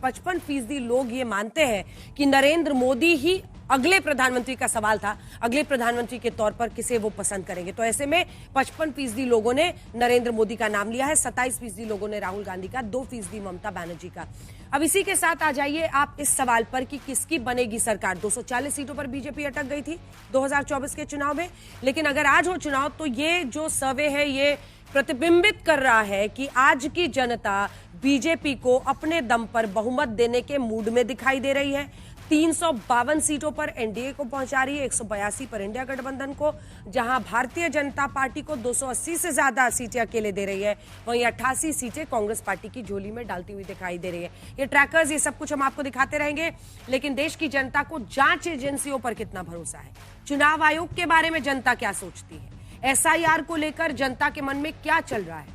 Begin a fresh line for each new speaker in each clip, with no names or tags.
55% लोग ये मानते हैं कि नरेंद्र मोदी ही अगले प्रधानमंत्री का सवाल था, अगले प्रधानमंत्री के तौर पर किसे वो पसंद करेंगे। तो ऐसे में 55% लोगों ने नरेंद्र मोदी का नाम लिया है, 27% लोगों ने राहुल गांधी का, 2% ममता बनर्जी का। अब इसी के साथ आ जाइए आप इस सवाल पर कि किसकी बनेगी सरकार। 240 सीटों पर बीजेपी अटक गई थी 2024 के चुनाव में, लेकिन अगर आज हो चुनाव तो ये जो सर्वे है ये प्रतिबिंबित कर रहा है कि आज की जनता बीजेपी को अपने दम पर बहुमत देने के मूड में दिखाई दे रही है। 352 सीटों पर एनडीए को पहुंचा रही है, 182 पर इंडिया गठबंधन को, जहां भारतीय जनता पार्टी को 280 से ज्यादा सीटें अकेले दे रही है, वहीं 88 सीटें कांग्रेस पार्टी की झोली में डालती हुई दिखाई दे रही है। ये ट्रैकर्स, ये सब कुछ हम आपको दिखाते रहेंगे, लेकिन देश की जनता को जांच एजेंसियों पर कितना भरोसा है, चुनाव आयोग के बारे में जनता क्या सोचती है, एसआईआर को लेकर जनता के मन में क्या चल रहा है,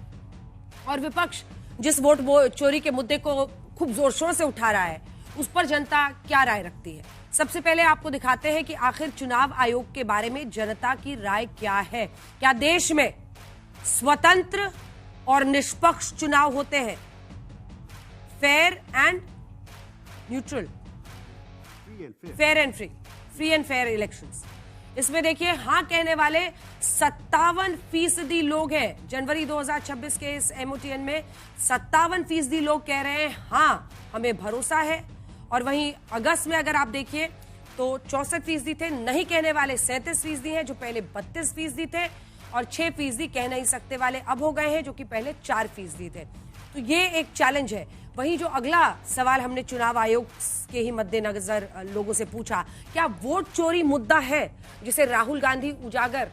और विपक्ष जिस वोट चोरी के मुद्दे को खूब जोर शोर से उठा रहा है उस पर जनता क्या राय रखती है। सबसे पहले आपको दिखाते हैं कि आखिर चुनाव आयोग के बारे में जनता की राय क्या है। क्या देश में स्वतंत्र और निष्पक्ष चुनाव होते हैं, fair and neutral, fair and free and fair elections. इसमें देखिए हां कहने वाले 57% लोग हैं। जनवरी 2026 के इस एमओटीएन में 57% लोग कह रहे हैं हां हमें भरोसा है, और वहीं अगस्त में अगर आप देखिए तो 64% थे। नहीं कहने वाले 37% हैं, जो पहले 32% थे, और 6% कह नहीं सकते वाले अब हो गए हैं, जो कि पहले 4% थे। तो ये एक चैलेंज है। वहीं जो अगला सवाल हमने चुनाव आयोग के ही मद्देनजर लोगों से पूछा, क्या वोट चोरी मुद्दा है जिसे राहुल गांधी उजागर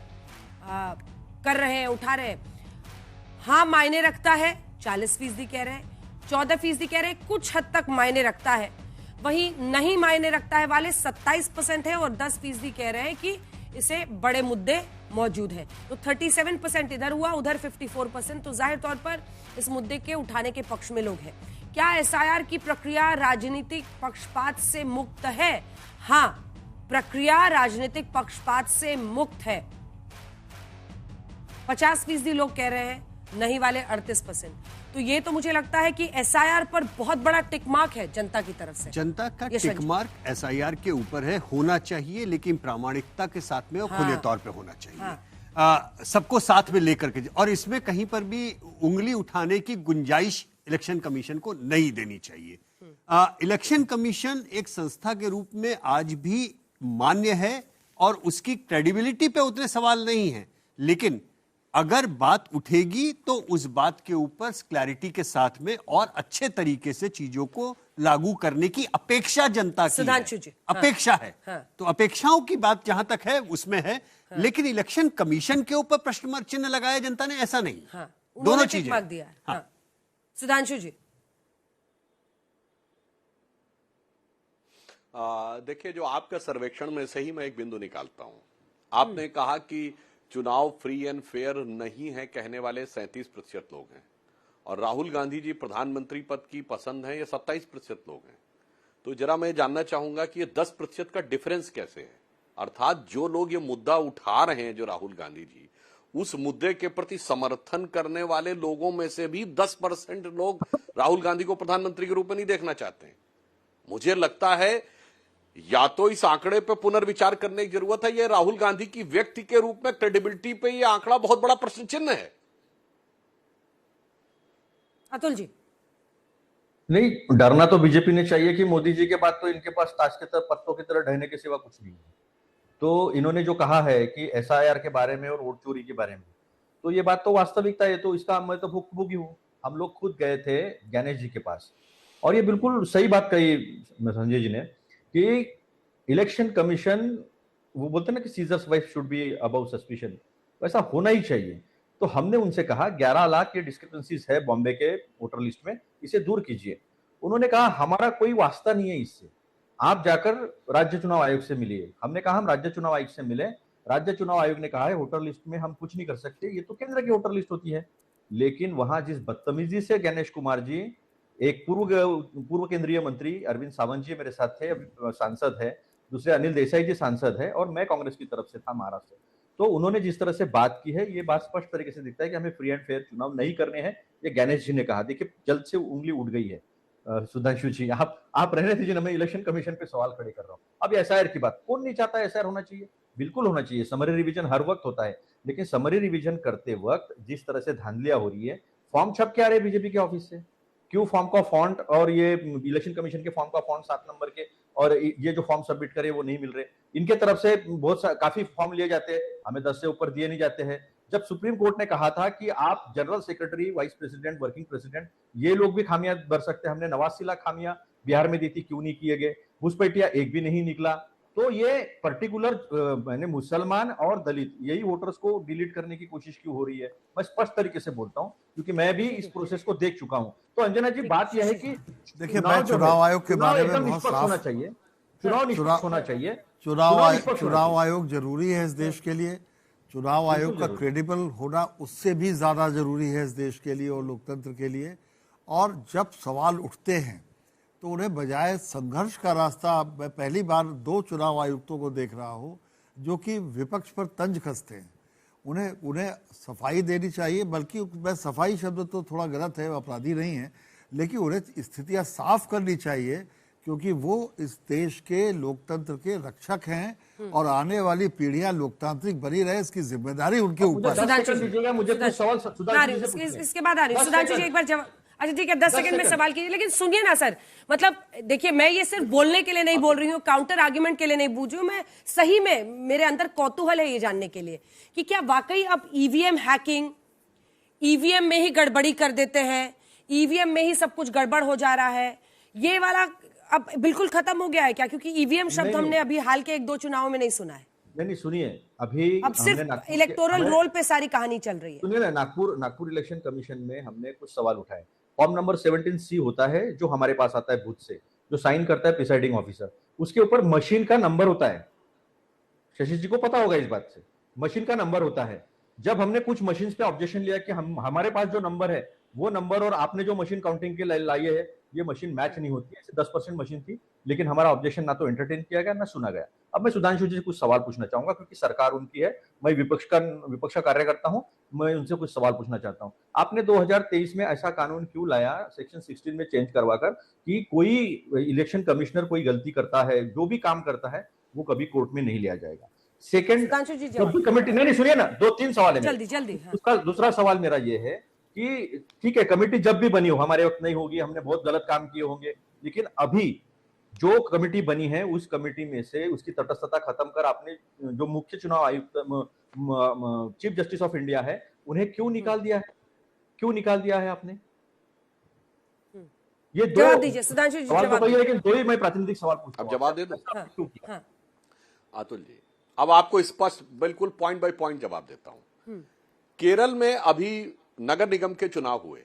कर रहे हैं, उठा रहे हैं? हाँ मायने रखता है, 40% कह रहे हैं, 14% कह रहे हैं कुछ हद तक मायने रखता है। वहीं नहीं मायने रखता है वाले 27% है, और 10% कह रहे हैं कि इसे बड़े मुद्दे मौजूद हैं। तो 37% इधर हुआ, उधर 54%। तो जाहिर तौर पर इस मुद्दे के उठाने के पक्ष में लोग हैं। क्या एसआईआर की प्रक्रिया राजनीतिक पक्षपात से मुक्त है? हाँ, प्रक्रिया राजनीतिक पक्षपात से मुक्त है। 50% लोग कह रहे हैं, नहीं वाले 38%। तो ये तो मुझे लगता है कि एसआईआर पर बहुत बड़ा टिक मार्क है जनता की तरफ से।
जनता का टिक मार्क एसआईआर के ऊपर है, होना चाहिए, लेकिन प्रामाणिकता के साथ में और खुले तौर पे होना चाहिए। सबको साथ में लेकर के, और इसमें कहीं पर भी उंगली उठाने की गुंजाइश इलेक्शन कमीशन को नहीं देनी चाहिए। इलेक्शन कमीशन एक संस्था के रूप में आज भी मान्य है और उसकी क्रेडिबिलिटी पे उतने सवाल नहीं है, लेकिन अगर बात उठेगी तो उस बात के ऊपर क्लैरिटी के साथ में और अच्छे तरीके से चीजों को लागू करने की अपेक्षा जनता की है। अपेक्षा है। तो अपेक्षाओं की बात जहां तक है उसमें है, लेकिन इलेक्शन कमीशन के ऊपर प्रश्न चिन्ह लगाया जनता ने, ऐसा नहीं। दोनों चीजें।
सुधांशु जी,
देखिए, जो आपका सर्वेक्षण में से ही मैं एक बिंदु निकालता हूं। आपने कहा कि चुनाव फ्री एंड फेयर नहीं है कहने वाले 37% लोग हैं, और राहुल गांधी जी प्रधानमंत्री पद की पसंद है, ये 27% लोग हैं। तो जरा मैं जानना चाहूंगा कि ये 10% का डिफरेंस कैसे है? अर्थात जो लोग ये मुद्दा उठा रहे हैं, जो राहुल गांधी जी, उस मुद्दे के प्रति समर्थन करने वाले लोगों में से भी 10% लोग राहुल गांधी को प्रधानमंत्री के रूप में नहीं देखना चाहते हैं। मुझे लगता है या तो इस आंकड़े पर पुनर्विचार करने की जरूरत है, यह राहुल गांधी की व्यक्ति के रूप में क्रेडिबिलिटी पे यह आंकड़ा बहुत बड़ा प्रश्न चिन्ह है।
अतुल जी,
नहीं, डरना तो बीजेपी ने चाहिए कि मोदी जी के बाद तो इनके पास ताश के तरह पत्तों की तरह ढहने के सिवा कुछ नहीं है। तो इन्होंने जो कहा है कि एसआईआर के बारे में और वोट चोरी के बारे में, तो ये बात तो वास्तविकता है। तो इसका मैं तो भुक्तभोगी हूं। हम लोग खुद गए थे गणेश जी के पास, और ये बिल्कुल सही बात कही संजय जी ने कि इलेक्शन कमीशन, वो बोलते हैं ना कि seizures wife should be above suspicion, वैसा होना ही चाहिए। तो हमने उनसे कहा 11 लाख के डिस्क्रिपेंसीज है बॉम्बे के वोटर लिस्ट में, इसे दूर कीजिए। उन्होंने कहा हमारा कोई वास्ता नहीं है इससे, आप जाकर राज्य चुनाव आयोग से मिलिए। हमने कहा हम राज्य चुनाव आयोग से मिले। राज्य चुनाव आयोग ने कहा है वोटर लिस्ट में हम कुछ नहीं कर सकते, ये तो केंद्र की वोटर लिस्ट होती है। लेकिन वहां जिस बदतमीजी से गणेश कुमार जी, एक पूर्व केंद्रीय मंत्री अरविंद सावंत जी मेरे साथ थे, सांसद है, दूसरे अनिल देसाई जी सांसद है, और मैं कांग्रेस की तरफ से था महाराष्ट्र से। तो उन्होंने जिस तरह से बात की है, ये बात स्पष्ट तरीके से दिखता है कि हमें फ्री एंड फेयर चुनाव नहीं करने हैं, ये गणेश जी ने कहा। देखिए, जल्द से उंगली उठ गई है। सुधांशु जी, आप रहने दीजिए, मैं इलेक्शन कमीशन पे सवाल खड़े कर रहा हूँ। अब एसआईआर की बात, कौन नहीं चाहता एसआईआर होना चाहिए? बिल्कुल होना चाहिए। समरी रिवीजन हर वक्त होता है, लेकिन समरी रिवीजन करते वक्त जिस तरह से धांधलियां हो रही है, फॉर्म छप के आ रहे बीजेपी के ऑफिस से, क्यों फॉर्म का फॉन्ट और ये इलेक्शन कमीशन के फॉर्म का फॉन्ट 7 नंबर के, और ये जो फॉर्म सबमिट करे वो नहीं मिल रहे। इनके तरफ से काफी फॉर्म लिए जाते हैं, हमें 10 से ऊपर दिए नहीं जाते हैं। जब सुप्रीम कोर्ट ने कहा था कि आप general secretary, vice president, working president, ये लोग भी खामियां भर सकते हैं, हमने 89 लाख खामियां बिहार में दी थी, क्यों नहीं किए गए? घुसपैठिया एक भी नहीं निकला। तो ये पर्टिकुलर मैंने मुसलमान और दलित यही वोटर्स को डिलीट करने की कोशिश क्यों हो रही है? मैं स्पष्ट तरीके से बोलता हूं, क्योंकि मैं भी इस प्रोसेस को देख चुका हूं। तो अंजना जी, बात यह है कि
देखिए, मैं चुनाव आयोग के बारे में बहुत साफ
होना चाहिए, चुनाव निष्पक्ष होना चाहिए।
चुनाव आयोग जरूरी है इस देश के लिए। चुनाव आयोग का क्रेडिबल होना उससे भी ज्यादा जरूरी है इस देश के लिए और लोकतंत्र के लिए। और जब सवाल उठते हैं तो उन्हें बजाय संघर्ष का रास्ता, मैं पहली बार 2 चुनाव आयुक्तों को देख रहा हूं जो कि विपक्ष पर तंज कसते हैं। उन्हें सफाई देनी चाहिए, बल्कि मैं सफाई शब्द तो थोड़ा गलत है, अपराधी नहीं है, लेकिन उन्हें स्थितियां साफ करनी चाहिए, क्योंकि वो इस देश के लोकतंत्र के रक्षक हैं और आने वाली पीढ़ियां लोकतांत्रिक बनी रहे, इसकी जिम्मेदारी उनके ऊपर है।
इसके बाद आ रही सुधांशु जी, एक बार जवाब। अच्छा ठीक है, 10 सेकंड में सवाल कीजिए, लेकिन सुनिए ना सर, मतलब देखिए, मैं ये सिर्फ बोलने के लिए नहीं बोल रही हूँ, काउंटर आर्ग्यूमेंट के लिए नहीं पूछ रही हूँ, मैं सही में मेरे अंदर कौतूहल है ये जानने के लिए कि क्या वाकई अब ईवीएम हैकिंग, ईवीएम में ही गड़बड़ी कर देते हैं, ईवीएम में ही सब कुछ गड़बड़ हो जा रहा है, ये वाला अब बिल्कुल खत्म हो गया है क्या? क्योंकि ईवीएम शब्द हमने अभी हाल के 1-2 चुनावों में नहीं सुना है।
नहीं, सुनिए, अभी
अब सिर्फ इलेक्टोरल रोल पे सारी कहानी चल रही है।
सुनिए ना, नागपुर इलेक्शन कमीशन में हमने कुछ सवाल उठाए। फॉर्म नंबर 17C होता है जो हमारे पास आता है बूथ से, जो साइन करता है प्रिसाइडिंग ऑफिसर, उसके ऊपर मशीन का नंबर होता है। शशि जी को पता होगा इस बात से, मशीन का नंबर होता है। जब हमने कुछ मशीन पे ऑब्जेक्शन लिया कि हमारे पास जो नंबर है वो नंबर और आपने जो मशीन काउंटिंग के लाई है, ये मशीन मैच नहीं होती है। 10% मशीन थी, लेकिन हमारा ऑब्जेक्शन ना तो एंटरटेन किया गया ना सुना गया। अब मैं सुधांशु जी से कुछ सवाल पूछना चाहूंगा, क्योंकि सरकार उनकी है, मैं विपक्ष का कार्यकर्ता हूं, मैं उनसे कुछ सवाल पूछना चाहता हूं। आपने 2023 में ऐसा कानून क्यों लाया, सेक्शन 16 में चेंज करवाकर, कि कोई इलेक्शन कमिश्नर कोई गलती करता है, जो भी काम करता है, वो कभी कोर्ट में नहीं लिया जाएगा? सेकेंड, कमेटी, नहीं सुनिए ना, 2-3 सवाल है
जल्दी।
दूसरा सवाल मेरा ये है कि ठीक है, कमेटी जब भी बनी हो, हमारे वक्त नहीं होगी, हमने बहुत गलत काम किए होंगे, लेकिन अभी जो कमेटी बनी है उस कमेटी में से उसकी तटस्थता खत्म कर आपने जो मुख्य चुनाव आयुक्त, चीफ जस्टिस ऑफ इंडिया है, उन्हें क्यों निकाल दिया है? क्यों निकाल दिया है आपने? ये दो
जवाब दीजिए सुधांशु जी,
जवाब बताइए, लेकिन 2 ही मैं प्रातिनिधिक सवाल पूछता हूं।
अब जवाब दे दो
हाँ।
अतुल जी, अब आपको स्पष्ट बिल्कुल पॉइंट बाय पॉइंट जवाब देता हूं। केरल में अभी नगर निगम के चुनाव हुए,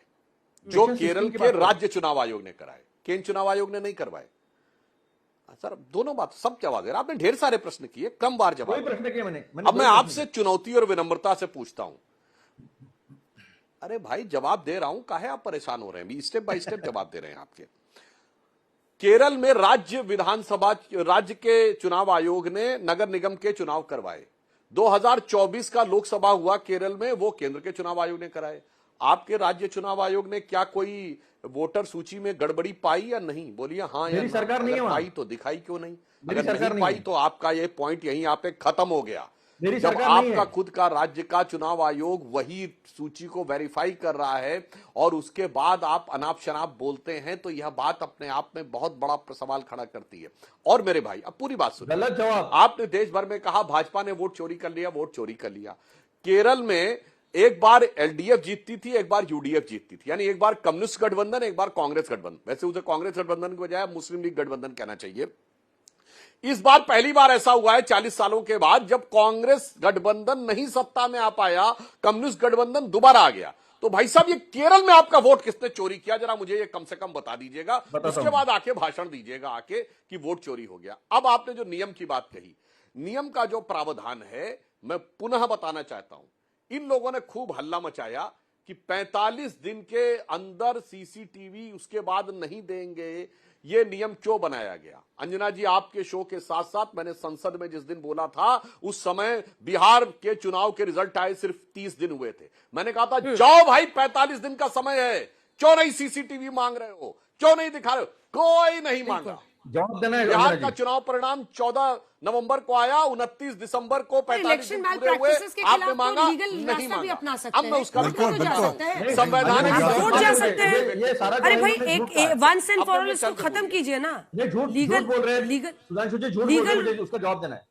जो केरल के राज्य चुनाव आयोग ने कराए, केंद्र चुनाव आयोग ने नहीं करवाए। सर दोनों बात, सब जवाब दे रहे, आपने ढेर सारे प्रश्न किए, कम बार जवाब
प्रश्न किए मैंने।
अब मैं आपसे चुनौती और विनम्रता से पूछता हूं। अरे भाई जवाब दे रहा हूं, काहे आप परेशान हो रहे हैं? स्टेप बाय स्टेप जवाब दे रहे हैं आपके। केरल में राज्य के चुनाव आयोग ने नगर निगम के चुनाव करवाए। 2024 का लोकसभा हुआ केरल में, वो केंद्र के चुनाव आयोग ने कराए। आपके राज्य चुनाव आयोग ने क्या कोई वोटर सूची में गड़बड़ी पाई या नहीं? बोलिए हाँ या
मेरी सरकार नहीं है,
पाई तो दिखाई क्यों नहीं?
मेरी
अगर
सरकार
नहीं पाई तो आपका ये पॉइंट यहीं आप पे खत्म हो गया।
मेरी
जब
सरकार नहीं
आपका
है।
खुद का राज्य का चुनाव आयोग वही सूची को वेरीफाई कर रहा है और उसके बाद आप अनाप शनाप बोलते हैं, तो यह बात अपने आप में बहुत बड़ा सवाल खड़ा करती है। और मेरे भाई अब पूरी बात सुनिए।
गलत जवाब।
आपने देश भर में कहा भाजपा ने वोट चोरी कर लिया। केरल में एक बार एलडीएफ जीतती थी, एक बार यूडीएफ जीतती थी, यानी एक बार कम्युनिस्ट गठबंधन, एक बार कांग्रेस गठबंधन। वैसे उसे कांग्रेस गठबंधन के बजाय मुस्लिम लीग गठबंधन कहना चाहिए। इस बार पहली बार ऐसा हुआ है 40 सालों के बाद, जब कांग्रेस गठबंधन नहीं सत्ता में आ पाया, कम्युनिस्ट गठबंधन दोबारा आ गया। तो भाई साहब, ये केरल में आपका वोट किसने चोरी किया, जरा मुझे ये कम से कम बता दीजिएगा। उसके बाद आके भाषण दीजिएगा आके कि वोट चोरी हो गया। अब आपने जो नियम की बात कही, नियम का जो प्रावधान है, मैं पुनः बताना चाहता हूं। इन लोगों ने खूब हल्ला मचाया कि 45 दिन के अंदर सीसीटीवी उसके बाद नहीं देंगे। ये नियम क्यों बनाया गया? अंजना जी, आपके शो के साथ साथ मैंने संसद में जिस दिन बोला था, उस समय बिहार के चुनाव के रिजल्ट आए सिर्फ 30 दिन हुए थे। मैंने कहा था जाओ भाई, 45 दिन का समय है, क्यों नहीं सीसीटीवी मांग रहे हो, क्यों नहीं दिखा रहे हो? कोई नहीं मांगा।
जवाब देना है
बिहार का चुनाव परिणाम 14 नवंबर को आया, 29 दिसंबर को 45 दिन पूरे हुए, आपने मांगा नहीं मांगा। अब मैं उसका संवैधान
वोट जा सकते हैं।
ये सारा
अरे भाई एक वंस एंड फॉर ऑल इसको खत्म कीजिए ना।
ये झूठ बोल रहे हैं सुधांशु जी, झूठ बोल रहे हैं, उसका जवाब देना है।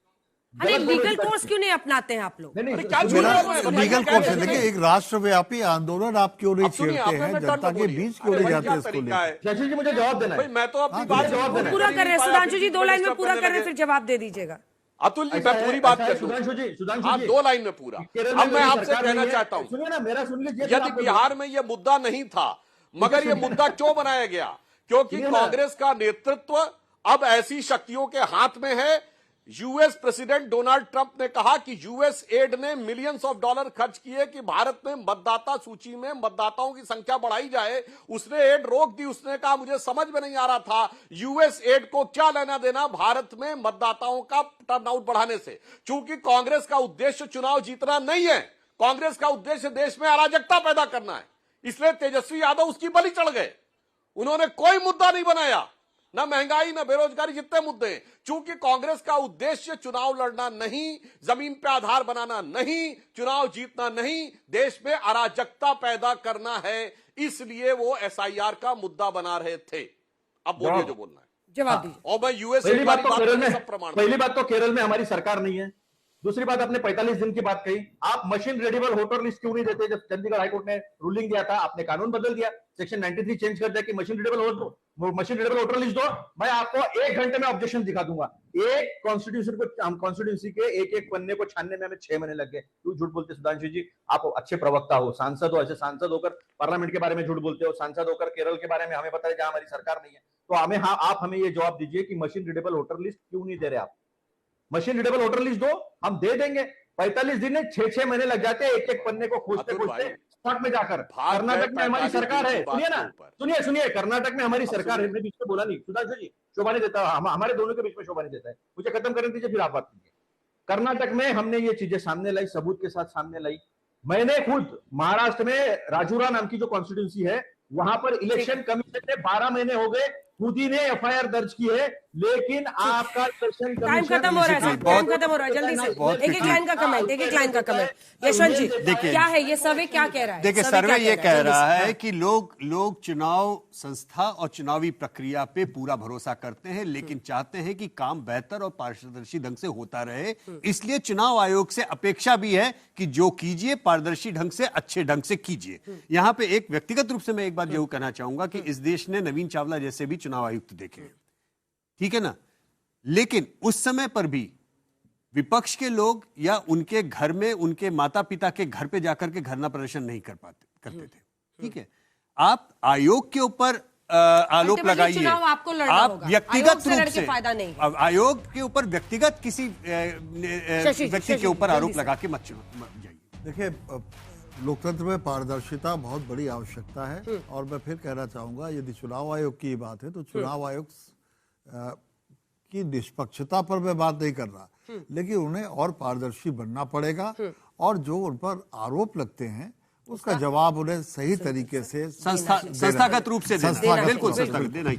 अरे लीगल कोर्स क्यों नहीं अपनाते हैं आप लोग?
क्या झूठ बोल रहे हैं?
लीगल कोर्स है, लेकिन एक राष्ट्रव्यापी आंदोलन आप क्यों नहीं छेड़ते हैं? जनता के बीच क्यों नहीं जाते इसको लेकर?
शशि जी मुझे जवाब देना है।
मैं तो अपनी बात
जवाब देना है।
पूरा कर रहे हैं सुधांशु जी, 2 लाइन में पूरा कर रहे हैं, फिर जवाब दे दीजिएगा।
अतुल जी मैं पूरी बात कर दूं।
सुधांशु जी
हाँ 2 लाइन में पूरा। अब मैं आपसे कहना चाहता हूं,
सुनिए ना, मेरा सुन लीजिए।
यदि बिहार में यह मुद्दा नहीं था, मगर यह मुद्दा क्यों बनाया गया? क्योंकि कांग्रेस का नेतृत्व अब ऐसी शक्तियों के हाथ में है। यूएस प्रेसिडेंट डोनाल्ड ट्रंप ने कहा कि यूएस एड ने मिलियंस ऑफ डॉलर खर्च किए कि भारत में मतदाता सूची में मतदाताओं की संख्या बढ़ाई जाए। उसने एड रोक दी। उसने कहा मुझे समझ में नहीं आ रहा था यूएस एड को क्या लेना देना भारत में मतदाताओं का टर्नआउट बढ़ाने से। चूंकि कांग्रेस का उद्देश्य चुनाव जीतना नहीं है, कांग्रेस का उद्देश्य देश में अराजकता पैदा करना है, इसलिए तेजस्वी यादव उसकी बलि चढ़ गए। उन्होंने कोई मुद्दा नहीं बनाया, ना महंगाई ना बेरोजगारी, जितने मुद्दे हैं। चूंकि कांग्रेस का उद्देश्य चुनाव लड़ना नहीं, जमीन पे आधार बनाना नहीं, चुनाव जीतना नहीं, देश में अराजकता पैदा करना है, इसलिए वो एसआईआर का मुद्दा बना रहे थे। अब बोलिए जो बोलना है।
जवाब दीजिए।
और मैं यूएस
पहली बात तो
प्रमाण
केरल में हमारी सरकार नहीं है। दूसरी बात, आपने 45 दिन की बात कही। आप मशीन रीडेबल वोटर लिस्ट क्यों नहीं देते? जब चंडीगढ़ हाईकोर्ट ने रूलिंग दिया था, आपने कानून बदल दिया, सेक्शन 93 चेंज कर दिया कि मशीन रीडेबल वोटर लिस्ट दो। मैं आपको 1 घंटे में ऑब्जेक्शन दिखा दूंगा। एक कॉन्स्टिट्यूंसी के एक पन्ने को छानने में हमें 6 महीने लग गए। क्यों झूठ बोलते सुधांशु जी? आप अच्छे प्रवक्ता हो, सांसद हो, ऐसे सांसद होकर पार्लियामेंट के बारे में झूठ बोलते हो, सांसद होकर केरल के बारे में हमें बताए जहां हमारी सरकार नहीं है। तो आप हमें ये जवाब दीजिए कि मशीन रीडेबल वोटर लिस्ट क्यों नहीं दे रहे आप? मशीन रीडेबल वोटर लिस्ट दो, हम दे देंगे। 45 दिन में 6 महीने लग जाते हैं एक पन्ने को खोजते स्पॉट में जाकर। कर्नाटक में हमारी सरकार है, सुनिए ना, सुनिए, कर्नाटक में हमारी सरकार है। मैं बीच में बोला नहीं सुधांशु जी, शोभा नहीं देता, हमारे दोनों के बीच में शोभा नहीं देता है। मुझे खत्म करने दीजिए, फिर आप बात कीजिए। कर्नाटक में हमने ये चीजें सामने लाई, सबूत के साथ सामने लाई। मैंने खुद महाराष्ट्र में राजूरा नाम की जो कॉन्स्टिट्यूंसी है, वहां पर इलेक्शन कमीशन ने 12 महीने हो गए, खुद ही ने एफआईआर दर्ज की है, लेकिन आपका इलेक्शन
टाइम खत्म हो रहा है, टाइम खत्म हो रहा है, जल्दी से एक लाइन का कमेंट। यशवंत जी, क्या है ये सर्वे, क्या कह रहा है?
देखिए, सर्वे ये कह रहा है कि लोग चुनाव संस्था और चुनावी प्रक्रिया पे पूरा भरोसा करते हैं, लेकिन चाहते हैं कि काम बेहतर और पारदर्शी ढंग से होता रहे। इसलिए चुनाव आयोग से अपेक्षा भी है कि जो कीजिए पारदर्शी ढंग से, अच्छे ढंग से कीजिए। यहां पे एक व्यक्तिगत रूप से मैं एक बात जरूर कहना चाहूंगा कि इस देश ने नवीन चावला जैसे भी चुनाव आयुक्त देखे हैं, ठीक है ना, लेकिन उस समय पर भी विपक्ष के लोग या उनके घर में उनके माता पिता के घर पे जाकर के धरना प्रदर्शन नहीं करते थे। ठीक है, आप आयोग के ऊपर आरोप लगाइए, आप व्यक्तिगत रूप से
फायदा नहीं,
आयोग के ऊपर व्यक्तिगत किसी व्यक्ति के ऊपर आरोप लगा के मत जाइए।
देखिए, लोकतंत्र में पारदर्शिता बहुत बड़ी आवश्यकता है। और मैं फिर कहना चाहूंगा, यदि चुनाव आयोग की बात है तो चुनाव आयोग की निष्पक्षता पर मैं बात नहीं कर रहा, लेकिन उन्हें और पारदर्शी बनना पड़ेगा और जो उन पर आरोप लगते हैं उसका जवाब उन्हें सही तरीके से
संस्थागत रूप से देना, बिल्कुल देना ही चाहिए।